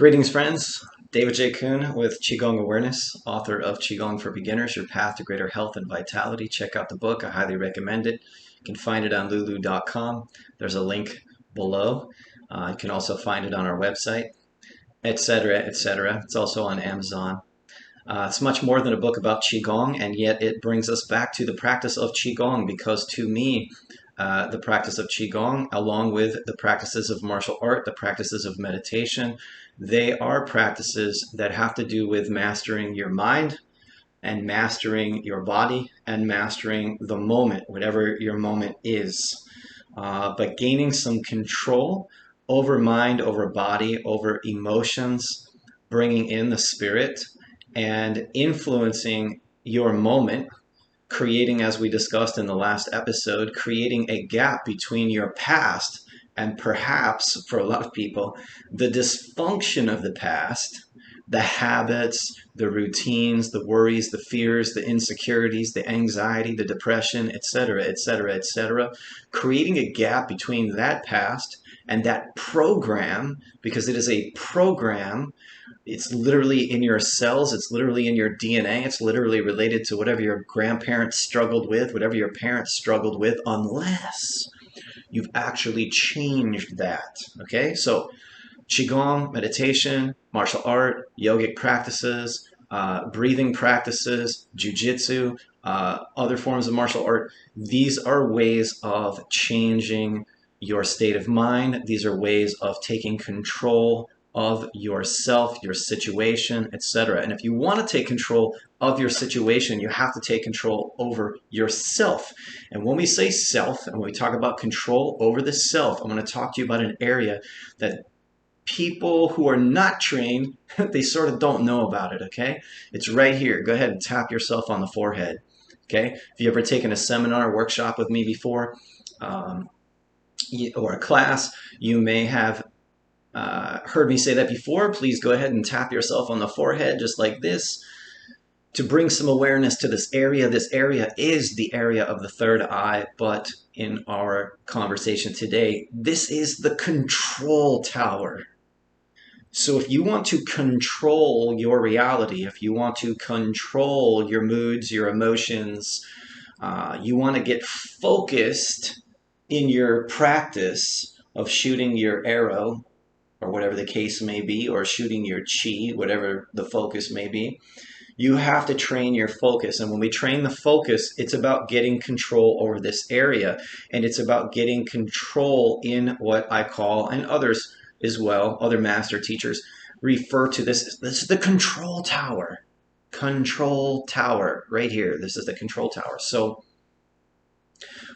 Greetings, friends. David J. Coon with Qigong Awareness, author of Qigong for Beginners, Your Path to Greater Health and Vitality. Check out the book. I highly recommend it. You can find it on lulu.com. There's a link below. You can also find it on our website, etc., etc. It's also on Amazon. It's much more than a book about Qigong, and yet it brings us back to the practice of Qigong because to me, the practice of Qigong, along with the practices of martial art, the practices of meditation, they are practices that have to do with mastering your mind and mastering your body and mastering the moment, whatever your moment is. But gaining some control over mind, over body, over emotions, bringing in the spirit and influencing your moment, creating, as we discussed in the last episode, creating a gap between your past and perhaps, for a lot of people, the dysfunction of the past, the habits, the routines, the worries, the fears, the insecurities, the anxiety, the depression, etc., etc., etc., creating a gap between that past and that program, because it is a program. It's literally in your cells. It's literally in your DNA. It's literally related to whatever your grandparents struggled with, whatever your parents struggled with, unless you've actually changed that. Okay? So Qigong, meditation, martial art, yogic practices, breathing practices, jujitsu, other forms of martial art, these are ways of changing your state of mind. These are ways of taking control of yourself, your situation, etc. And if you want to take control of your situation, you have to take control over yourself. And when we say self, and when we talk about control over the self, I'm going to talk to you about an area that people who are not trained, they sort of don't know about it, okay? It's right here. Go ahead and tap yourself on the forehead, okay? If you've ever taken a seminar or workshop with me before, or a class, you may have heard me say that before. Please go ahead and tap yourself on the forehead just like this to bring some awareness to this area. This area is the area of the third eye, but in our conversation today, this is the control tower. So if you want to control your reality, if you want to control your moods, your emotions, you want to get focused in your practice of shooting your arrow, or whatever the case may be, or shooting your chi, whatever the focus may be, you have to train your focus. And when we train the focus, it's about getting control over this area. And it's about getting control in what I call, and others as well, other master teachers refer to this. This is the control tower. Control tower, right here. This is the control tower. So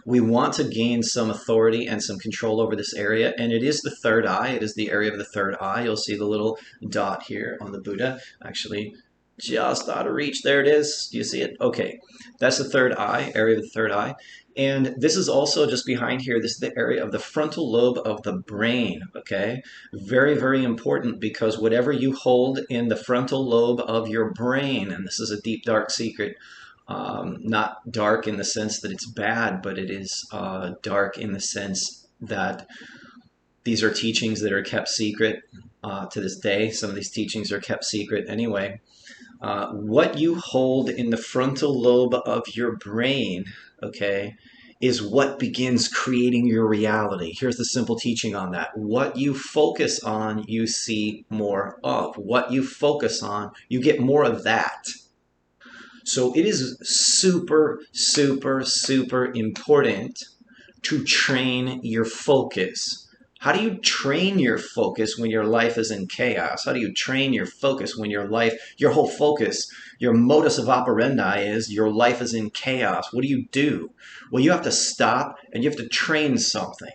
we want to gain some authority and some control over this area, and it is the third eye. It is the area of the third eye. You'll see the little dot here on the Buddha, actually just out of reach. There it is. Do you see it? Okay, that's the third eye, area of the third eye. And this is also just behind here. This is the area of the frontal lobe of the brain, okay? Very, very important, because whatever you hold in the frontal lobe of your brain, and this is a deep, dark secret, not dark in the sense that it's bad, but it is dark in the sense that these are teachings that are kept secret to this day. Some of these teachings are kept secret anyway. What you hold in the frontal lobe of your brain, okay, is what begins creating your reality. Here's the simple teaching on that. What you focus on, you see more of. What you focus on, you get more of that. So it is super, super, super important to train your focus. How do you train your focus when your life is in chaos? How do you train your focus when your whole focus, your modus of operandi is your life is in chaos? What do? Well, you have to stop and you have to train something.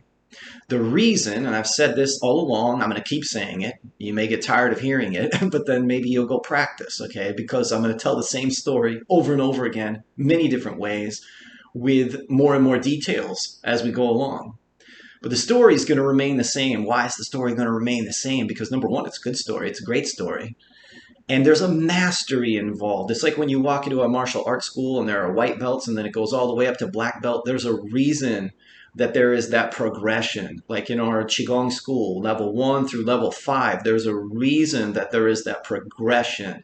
The reason, and I've said this all along, I'm going to keep saying it. You may get tired of hearing it, but then maybe you'll go practice, okay? Because I'm going to tell the same story over and over again, many different ways, with more and more details as we go along. But the story is going to remain the same. Why is the story going to remain the same? Because number one, it's a good story. It's a great story. And there's a mastery involved. It's like when you walk into a martial arts school and there are white belts and then it goes all the way up to black belt. There's a reason that there is that progression. Like in our Qigong school, level 1 through level 5, there's a reason that there is that progression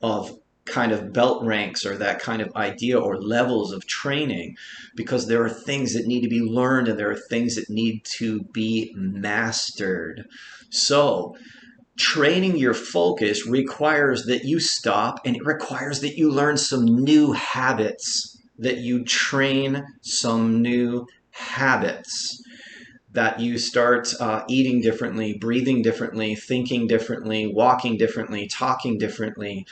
of kind of belt ranks or that kind of idea or levels of training, because there are things that need to be learned and there are things that need to be mastered. So training your focus requires that you stop, and it requires that you learn some new habits, that you train some new habits, that you start eating differently, breathing differently, thinking differently, walking differently, talking differently,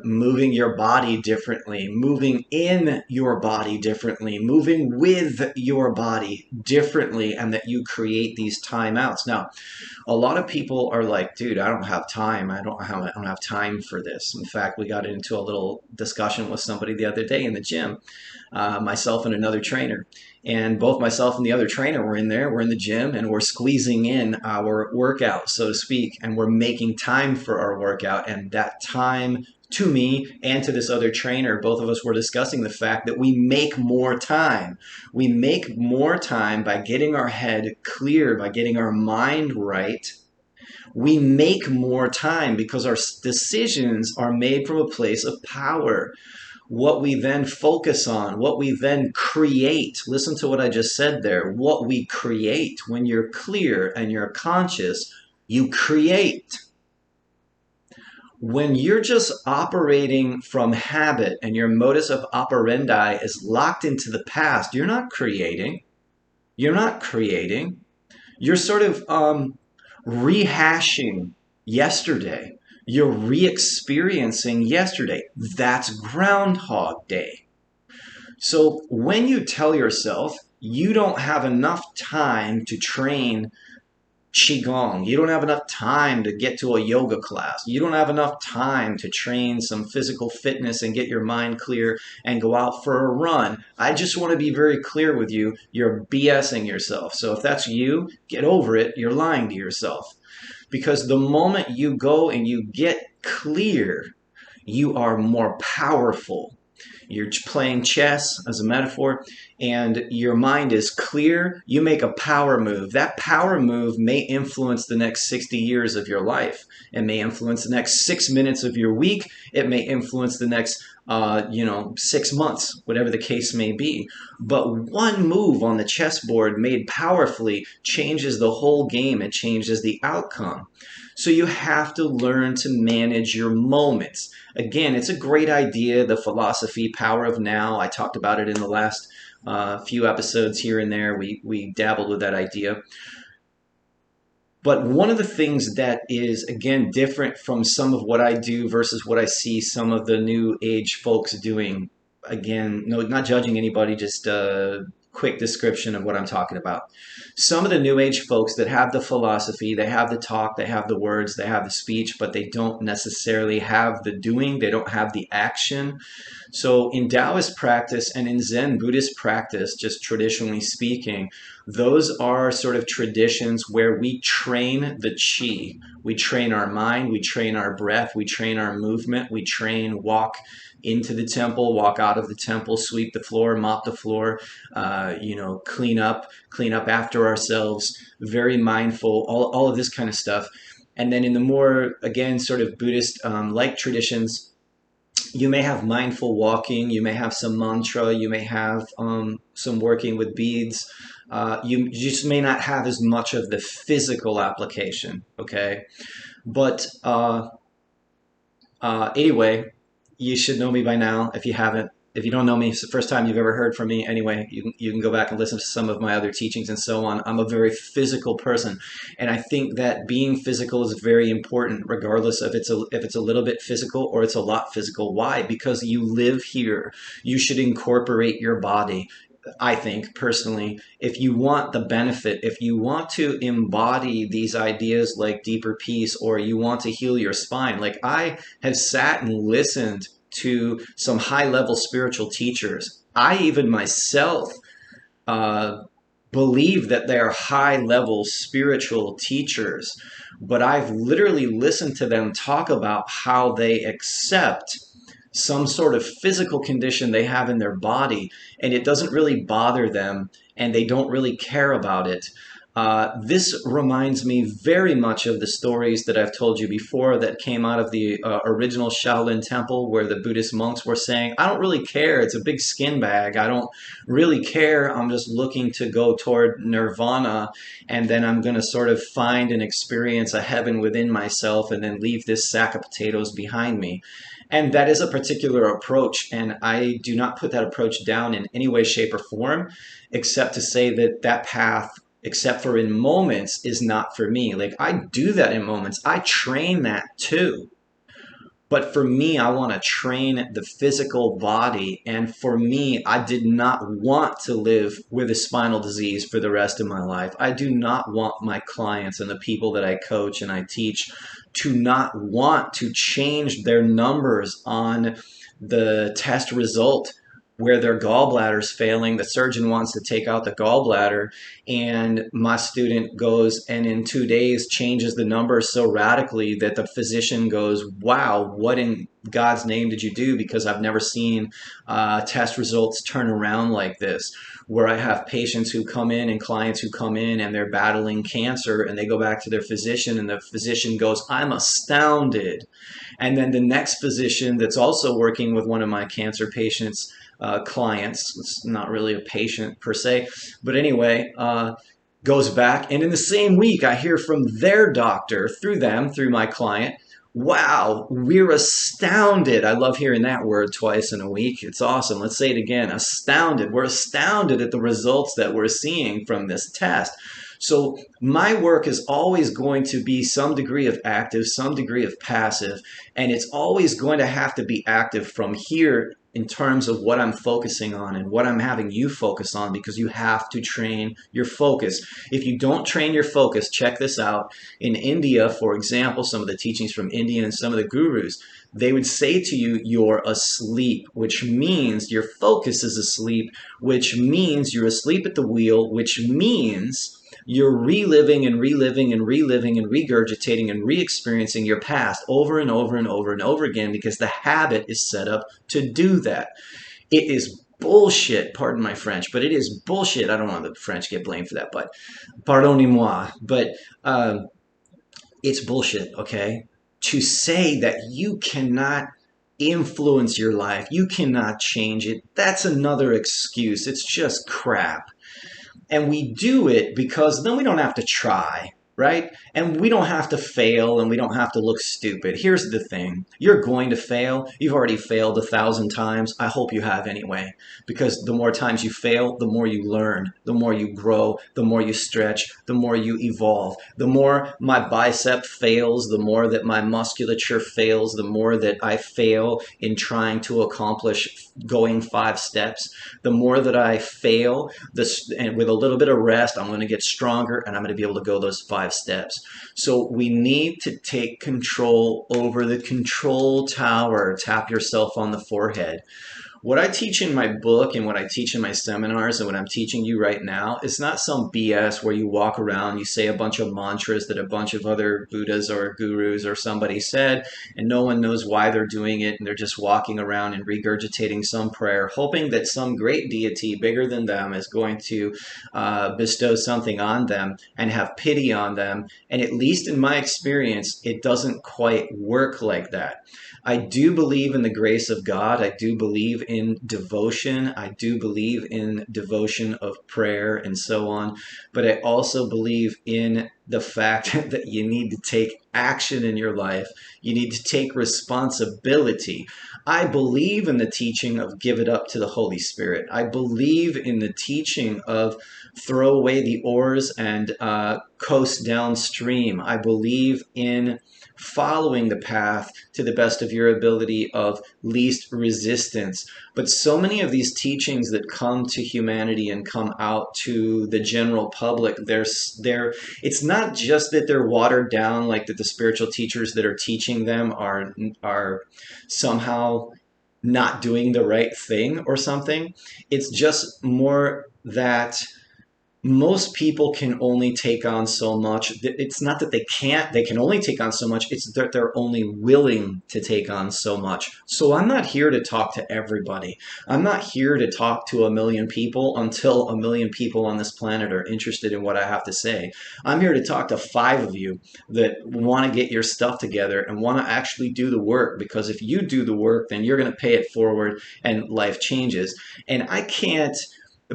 moving your body differently, moving in your body differently, moving with your body differently, and that you create these timeouts. Now, a lot of people are like, dude, I don't have time. I don't have time for this. In fact, we got into a little discussion with somebody the other day in the gym, myself and another trainer. And both myself and the other trainer were in there. We're in the gym and we're squeezing in our workout, so to speak, and we're making time for our workout. And that time, to me and to this other trainer, both of us were discussing the fact that we make more time. We make more time by getting our head clear, by getting our mind right. We make more time because our decisions are made from a place of power. What we then focus on, what we then create. Listen to what I just said there. What we create. When you're clear and you're conscious, you create. When you're just operating from habit and your modus of operandi is locked into the past, you're not creating. You're not creating. You're sort of rehashing yesterday. You're re-experiencing yesterday. That's Groundhog Day. So when you tell yourself you don't have enough time to train Qigong, you don't have enough time to get to a yoga class, you don't have enough time to train some physical fitness and get your mind clear and go out for a run, I just want to be very clear with you, you're BSing yourself. So if that's you, get over it. You're lying to yourself. Because the moment you go and you get clear, you are more powerful. You're playing chess as a metaphor, and your mind is clear. You make a power move. That power move may influence the next 60 years of your life. It may influence the next 6 minutes of your week. It may influence the next 6 months, whatever the case may be. But one move on the chessboard made powerfully changes the whole game. It changes the outcome. So you have to learn to manage your moments. Again, it's a great idea, the philosophy, power of now. I talked about it in the last few episodes here and there. We dabbled with that idea. But one of the things that is, again, different from some of what I do versus what I see some of the new age folks doing, again, no, not judging anybody, just a quick description of what I'm talking about. Some of the new age folks that have the philosophy, they have the talk, they have the words, they have the speech, but they don't necessarily have the doing, they don't have the action. So in Taoist practice and in Zen Buddhist practice, just traditionally speaking, those are sort of traditions where we train the qi. We train our mind, we train our breath, we train our movement, we train walk into the temple, walk out of the temple, sweep the floor, mop the floor, clean up after ourselves, very mindful, all of this kind of stuff. And then in the more, again, sort of Buddhist like traditions, you may have mindful walking, you may have some mantra, you may have some working with beads. You just may not have as much of the physical application, okay? But anyway, you should know me by now if you haven't. If you don't know me, it's the first time you've ever heard from me. Anyway, you can go back and listen to some of my other teachings and so on. I'm a very physical person, and I think that being physical is very important, regardless of if it's a little bit physical or it's a lot physical. Why? Because you live here. You should incorporate your body. I think personally, if you want the benefit, if you want to embody these ideas like deeper peace, or you want to heal your spine, like I have sat and listened to some high-level spiritual teachers. I even myself believe that they are high-level spiritual teachers, but I've literally listened to them talk about how they accept some sort of physical condition they have in their body, and it doesn't really bother them, and they don't really care about it. This reminds me very much of the stories that I've told you before that came out of the original Shaolin Temple, where the Buddhist monks were saying, I don't really care. It's a big skin bag. I don't really care. I'm just looking to go toward nirvana, and then I'm going to sort of find and experience a heaven within myself and then leave this sack of potatoes behind me. And that is a particular approach, and I do not put that approach down in any way, shape, or form, except to say that that path, except for in moments, is not for me. Like, I do that in moments. I train that too. But for me, I want to train the physical body. And for me, I did not want to live with a spinal disease for the rest of my life. I do not want my clients and the people that I coach and I teach to not want to change their numbers on the test result where their gallbladder's failing. The surgeon wants to take out the gallbladder, and my student goes and in 2 days changes the numbers so radically that the physician goes, wow, what in God's name did you do? Because I've never seen test results turn around like this. Where I have patients who come in and clients who come in and they're battling cancer, and they go back to their physician and the physician goes, I'm astounded. And then the next physician that's also working with one of my cancer patients, clients, it's not really a patient per se, but anyway, goes back, and in the same week I hear from their doctor through them, through my client, wow, we're astounded. I love hearing that word twice in a week. It's awesome. Let's say it again. Astounded. We're astounded at the results that we're seeing from this test. So my work is always going to be some degree of active, some degree of passive, and it's always going to have to be active from here in terms of what I'm focusing on and what I'm having you focus on, because you have to train your focus. If you don't train your focus, check this out. In India, for example, some of the teachings from India and some of the gurus, they would say to you, you're asleep, which means your focus is asleep, which means you're asleep at the wheel, which means you're reliving and reliving and reliving and regurgitating and re-experiencing your past over and over and over and over again, because the habit is set up to do that. It is bullshit, pardon my French, but it is bullshit. I don't want the French get blamed for that, but pardonnez-moi. But it's bullshit, okay? To say that you cannot influence your life, you cannot change it, that's another excuse. It's just crap. And we do it because then we don't have to try, right? And we don't have to fail, and we don't have to look stupid. Here's the thing. You're going to fail. You've already failed 1,000 times. I hope you have anyway, because the more times you fail, the more you learn, the more you grow, the more you stretch, the more you evolve. The more my bicep fails, the more that my musculature fails, the more that I fail in trying to accomplish going 5 steps, the more that I fail, and with a little bit of rest, I'm going to get stronger, and I'm going to be able to go those 5 steps. So we need to take control over the control tower. Tap yourself on the forehead. What I teach in my book and what I teach in my seminars and what I'm teaching you right now is not some BS where you walk around, you say a bunch of mantras that a bunch of other Buddhas or gurus or somebody said, and no one knows why they're doing it, and they're just walking around and regurgitating some prayer, hoping that some great deity bigger than them is going to bestow something on them and have pity on them. And at least in my experience, it doesn't quite work like that. I do believe in the grace of God. I do believe in devotion. I do believe in devotion of prayer and so on. But I also believe in the fact that you need to take action in your life. You need to take responsibility. I believe in the teaching of give it up to the Holy Spirit. I believe in the teaching of throw away the oars and coast downstream. I believe in following the path to the best of your ability of least resistance. But so many of these teachings that come to humanity and come out to the general public, it's not just that they're watered down, like that the spiritual teachers that are teaching them are somehow not doing the right thing or something. It's just more that most people can only take on so much. It's not that they can't, they can only take on so much. It's that they're only willing to take on so much. So I'm not here to talk to everybody. I'm not here to talk to a million people until a million people on this planet are interested in what I have to say. I'm here to talk to 5 of you that want to get your stuff together and want to actually do the work, because if you do the work, then you're going to pay it forward and life changes. And I can't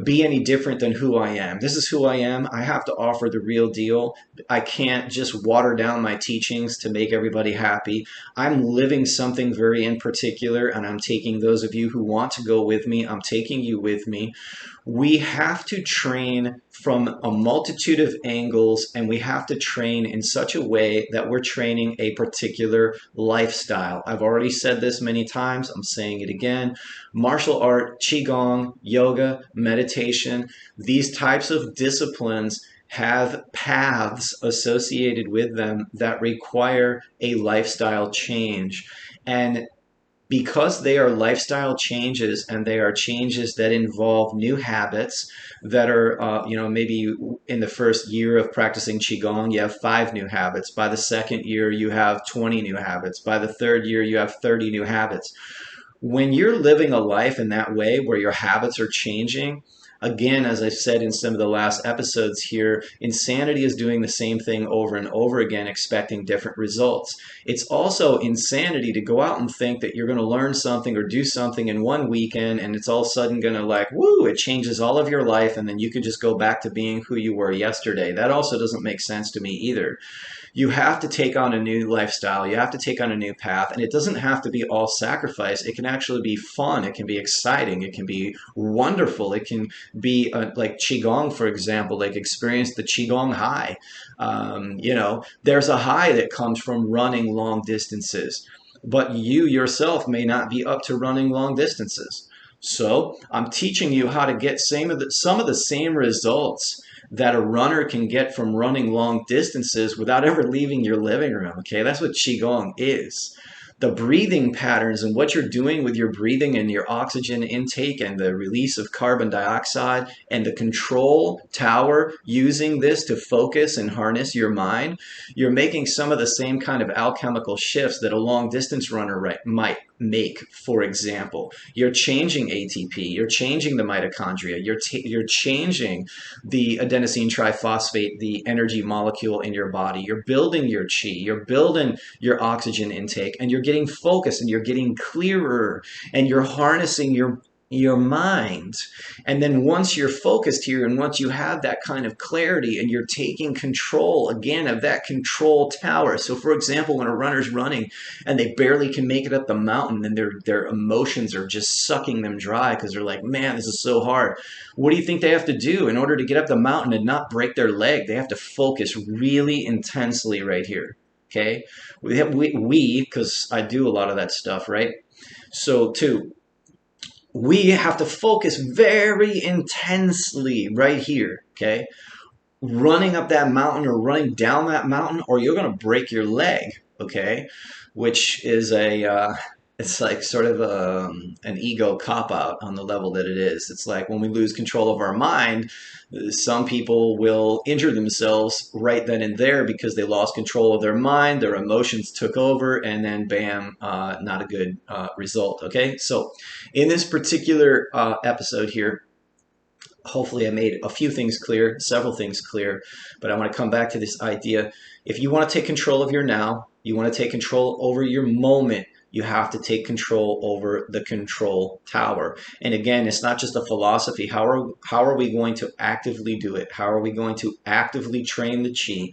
be any different than who I am. This is who I am. I have to offer the real deal. I can't just water down my teachings to make everybody happy. I'm living something very in particular, and I'm taking those of you who want to go with me, I'm taking you with me. We have to train from a multitude of angles, and we have to train in such a way that we're training a particular lifestyle. I've already said this many times. I'm saying it again. Martial art, Qigong, yoga, meditation, these types of disciplines have paths associated with them that require a lifestyle change. And because they are lifestyle changes, and they are changes that involve new habits that are, maybe in the first year of practicing Qigong, you have 5 new habits. By the second year, you have 20 new habits. By the third year, you have 30 new habits. When you're living a life in that way where your habits are changing, again, as I've said in some of the last episodes here, insanity is doing the same thing over and over again, expecting different results. It's also insanity to go out and think that you're going to learn something or do something in one weekend, and it's all of a sudden going to it changes all of your life, and then you could just go back to being who you were yesterday. That also doesn't make sense to me either. You have to take on a new lifestyle. You have to take on a new path. And it doesn't have to be all sacrifice. It can actually be fun. It can be exciting. It can be wonderful. It can be like Qigong, for example, like experience the Qigong high. There's a high that comes from running long distances, but you yourself may not be up to running long distances. So I'm teaching you how to get some of the same results that a runner can get from running long distances without ever leaving your living room. Okay, that's what Qigong is. The breathing patterns and what you're doing with your breathing and your oxygen intake and the release of carbon dioxide and the control tower using this to focus and harness your mind, you're making some of the same kind of alchemical shifts that a long distance runner might make. For example, you're changing ATP, you're changing the mitochondria, you're changing the adenosine triphosphate, the energy molecule in your body. You're building your qi, you're building your oxygen intake, and you're getting focused, and you're getting clearer, and you're harnessing your mind. And then once you're focused here, and once you have that kind of clarity, and you're taking control again of that control tower. So for example, when a runner's running and they barely can make it up the mountain, and their emotions are just sucking them dry because they're like, man, this is so hard. What do you think they have to do in order to get up the mountain and not break their leg? They have to focus really intensely right here. Okay, because I do a lot of that stuff, right? So we have to focus very intensely right here, okay? Running up that mountain or running down that mountain, or you're going to break your leg, okay? Which is it's like sort of an ego cop-out on the level that it is. It's like when we lose control of our mind, some people will injure themselves right then and there because they lost control of their mind, their emotions took over, and then bam, not a good result, okay? So in this particular episode here, hopefully I made a few things clear, several things clear, but I want to come back to this idea. If you want to take control of your now, you want to take control over your moment, you have to take control over the control tower. And again, it's not just a philosophy. How are we going to actively do it? How are we going to actively train the qi?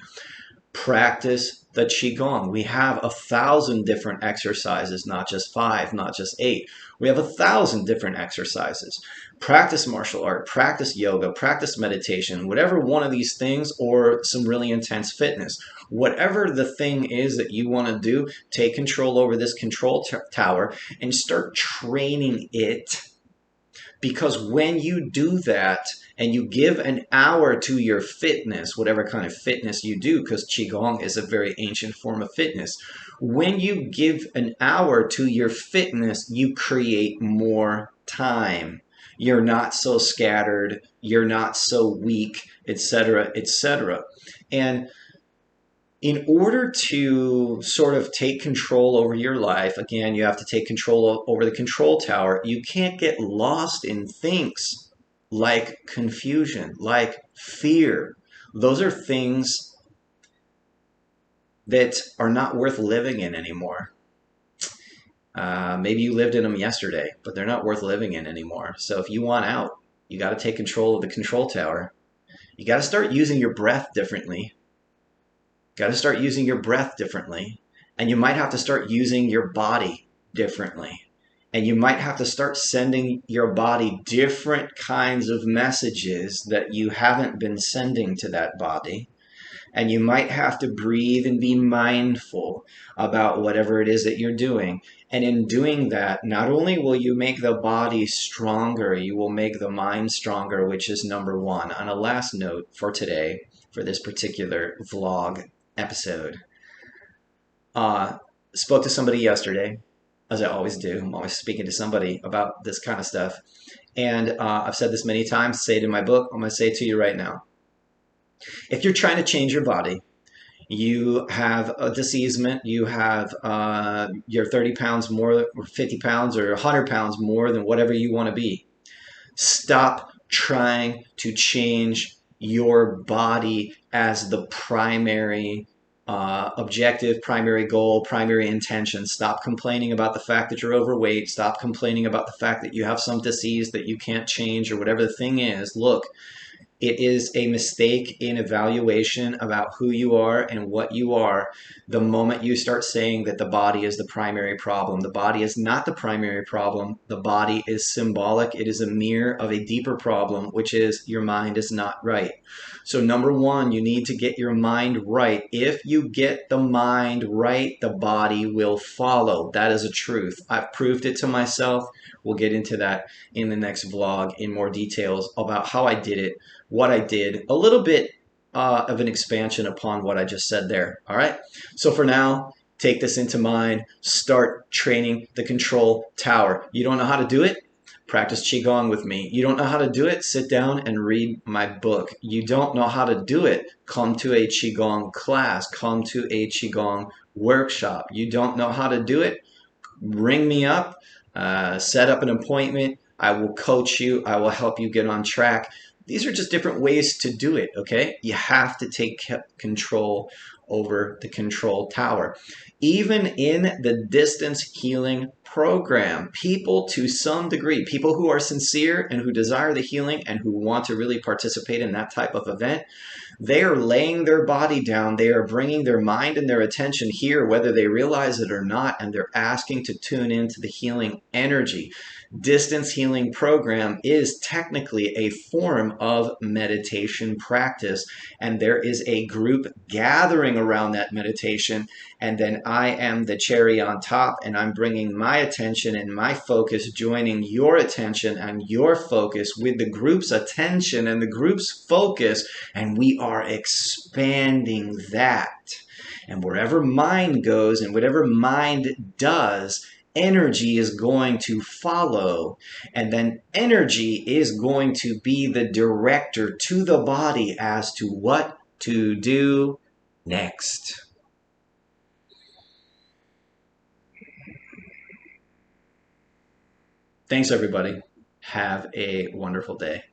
Practice the Qigong. We have 1,000 different exercises, not just 5, not just 8. We have 1,000 different exercises. Practice martial art, practice yoga, practice meditation, whatever one of these things, or some really intense fitness. Whatever the thing is that you want to do, take control over this control tower and start training it. Because when you do that and you give an hour to your fitness, whatever kind of fitness you do, because Qigong is a very ancient form of fitness, when you give an hour to your fitness, you create more time. You're not so scattered. You're not so weak. etc., etc. And in order to sort of take control over your life, again, you have to take control over the control tower. You can't get lost in things like confusion, like fear. Those are things that are not worth living in anymore. Maybe you lived in them yesterday, but they're not worth living in anymore. So if you want out, you got to take control of the control tower. You got to start using your breath differently. Got to start using your breath differently. And you might have to start using your body differently. And you might have to start sending your body different kinds of messages that you haven't been sending to that body. And you might have to breathe and be mindful about whatever it is that you're doing. And in doing that, not only will you make the body stronger, you will make the mind stronger, which is number one. On a last note for today, for this particular vlog episode, spoke to somebody yesterday, as I always do. I'm always speaking to somebody about this kind of stuff. And I've said this many times, say it in my book, I'm going to say it to you right now. If you're trying to change your body, you have a diseasement, you have you're 30 pounds more or 50 pounds or 100 pounds more than whatever you want to be. Stop trying to change your body as the primary objective, primary goal, primary intention. Stop complaining about the fact that you're overweight. Stop complaining about the fact that you have some disease that you can't change or whatever the thing is. Look, it is a mistake in evaluation about who you are and what you are the moment you start saying that the body is the primary problem. The body is not the primary problem. The body is symbolic. It is a mirror of a deeper problem, which is your mind is not right. So number one, you need to get your mind right. If you get the mind right, the body will follow. That is a truth. I've proved it to myself. We'll get into that in the next vlog in more details about how I did it, what I did, a little bit of an expansion upon what I just said there. All right. So for now, take this into mind. Start training the control tower. You don't know how to do it? Practice Qigong with me. You don't know how to do it? Sit down and read my book. You don't know how to do it? Come to a Qigong class. Come to a Qigong workshop. You don't know how to do it? Ring me up. Set up an appointment. I will coach you. I will help you get on track. These are just different ways to do it, okay? You have to take control over the control tower. Even in the distance healing program, people to some degree, people who are sincere and who desire the healing and who want to really participate in that type of event, they are laying their body down. They are bringing their mind and their attention here, whether they realize it or not, and they're asking to tune into the healing energy. Distance healing program is technically a form of meditation practice, and there is a group gathering around that meditation, and then I am the cherry on top, and I'm bringing my attention and my focus, joining your attention and your focus with the group's attention and the group's focus, and we are expanding that. And wherever mind goes and whatever mind does, energy is going to follow, and then energy is going to be the director to the body as to what to do next. Thanks, everybody. Have a wonderful day.